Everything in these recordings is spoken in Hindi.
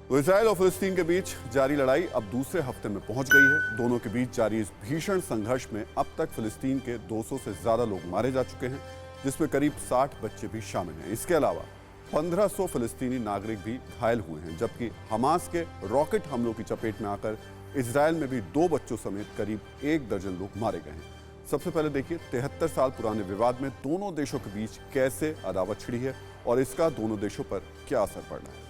तो इजराइल और फिलिस्तीन के बीच जारी लड़ाई अब दूसरे हफ्ते में पहुंच गई है। दोनों के बीच जारी इस भीषण संघर्ष में अब तक फिलिस्तीन के 200 से ज्यादा लोग मारे जा चुके हैं, जिसमें करीब 60 बच्चे भी शामिल हैं। इसके अलावा 1500 फिलिस्तीनी नागरिक भी घायल हुए हैं, जबकि हमास के रॉकेट हमलों की चपेट में आकर इजराइल में भी 2 बच्चों समेत करीब 1 दर्जन लोग मारे गए हैं। सबसे पहले देखिए 73 साल पुराने विवाद में दोनों देशों के बीच कैसे अदावत छिड़ी है और इसका दोनों देशों पर क्या असर पड़ रहा है।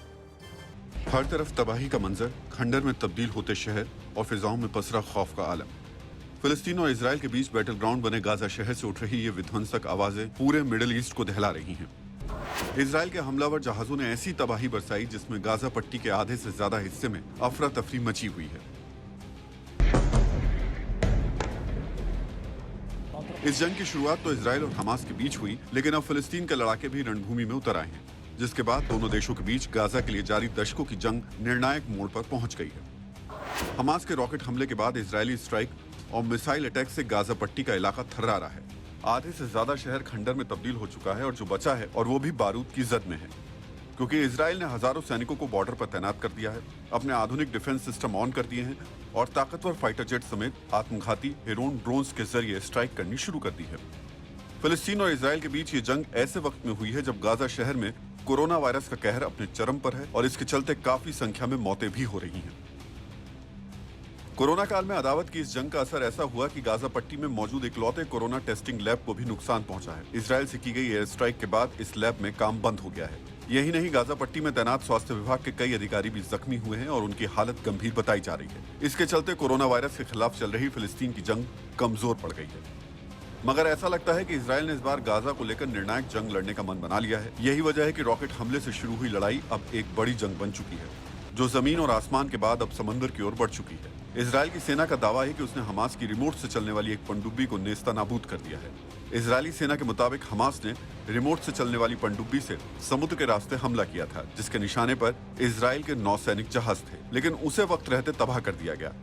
हर तरफ तबाही का मंजर, खंडर में तब्दील होते शहर और फिजाओं में पसरा खौफ का आलम। फिलिस्तीन और इजराइल के बीच बैटल ग्राउंड बने गाजा शहर से उठ रही ये विध्वंसक आवाजें पूरे मिडिल ईस्ट को दहला रही हैं। इजराइल के हमलावर जहाजों ने ऐसी तबाही बरसाई जिसमें गाजा पट्टी के आधे से ज्यादा हिस्से में अफरा तफरी मची हुई है। इस जंग की शुरुआत तो इजराइल और हमास के बीच हुई, लेकिन अब फिलिस्तीन के लड़ाके भी रणभूमि में उतर आए हैं, जिसके बाद दोनों देशों के बीच गाजा के लिए जारी दशकों की जंग निर्णायक मोड़ पर पहुंच गई है। हमास के रॉकेट हमले के बाद इजरायली स्ट्राइक और मिसाइल अटैक से गाजा पट्टी का इलाका थर्रा रहा है। आधे से ज्यादा शहर खंडर में तब्दील हो चुका है और जो बचा है और वो भी बारूद की जद में है, क्योंकि इजराइल ने हजारों सैनिकों को बॉर्डर पर तैनात कर दिया है, अपने आधुनिक डिफेंस सिस्टम ऑन कर दिए हैं और ताकतवर फाइटर जेट समेत आत्मघाती हेरोन ड्रोन्स के जरिए स्ट्राइक करनी शुरू कर दी है। फिलिस्तीन और इजराइल के बीच ये जंग ऐसे वक्त में हुई है जब गाजा शहर में कोरोना वायरस का कहर अपने चरम पर है और इसके चलते काफी संख्या में मौतें भी हो रही हैं। कोरोना काल में अदावत की इस जंग का असर ऐसा हुआ कि गाजा पट्टी में मौजूद इकलौते कोरोना टेस्टिंग लैब को भी नुकसान पहुंचा है। इजराइल से की गई एयर स्ट्राइक के बाद इस लैब में काम बंद हो गया है। यही नहीं, गाजा पट्टी में तैनात स्वास्थ्य विभाग के कई अधिकारी भी जख्मी हुए हैं और उनकी हालत गंभीर बताई जा रही है। इसके चलते कोरोना वायरस के खिलाफ चल रही फिलिस्तीन की जंग कमजोर पड़ गई है। मगर ऐसा लगता है कि इजराइल ने इस बार गाजा को लेकर निर्णायक जंग लड़ने का मन बना लिया है। यही वजह है कि रॉकेट हमले से शुरू हुई लड़ाई अब एक बड़ी जंग बन चुकी है, जो जमीन और आसमान के बाद अब समंदर की ओर बढ़ चुकी है। इजराइल की सेना का दावा है कि उसने हमास की रिमोट से चलने वाली एक पनडुब्बी को नेस्तनाबूद कर दिया है। इजरायली सेना के मुताबिक हमास ने रिमोट से चलने वाली पनडुब्बी से समुद्र के रास्ते हमला किया था, जिसके निशाने पर इजराइल के 9 सैनिक जहाज थे, लेकिन उसे वक्त रहते तबाह कर दिया गया।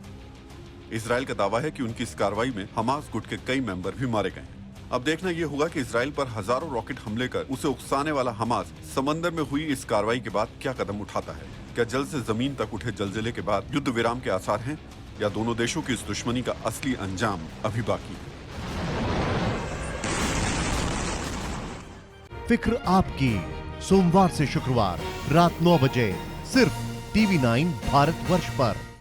इजराइल का दावा है कि उनकी इस कार्रवाई में हमास गुट के कई मेंबर भी मारे गए हैं। अब देखना यह होगा कि इजराइल पर हजारों रॉकेट हमले कर उसे उकसाने वाला हमास समंदर में हुई इस कार्रवाई के बाद क्या कदम उठाता है। क्या जल से जमीन तक उठे जलजिले के बाद युद्ध विराम के आसार हैं, या दोनों देशों की इस दुश्मनी का असली अंजाम अभी बाकी है। फिक्र आपकी, सोमवार से शुक्रवार रात 9 बजे सिर्फ TV9 भारतवर्ष पर।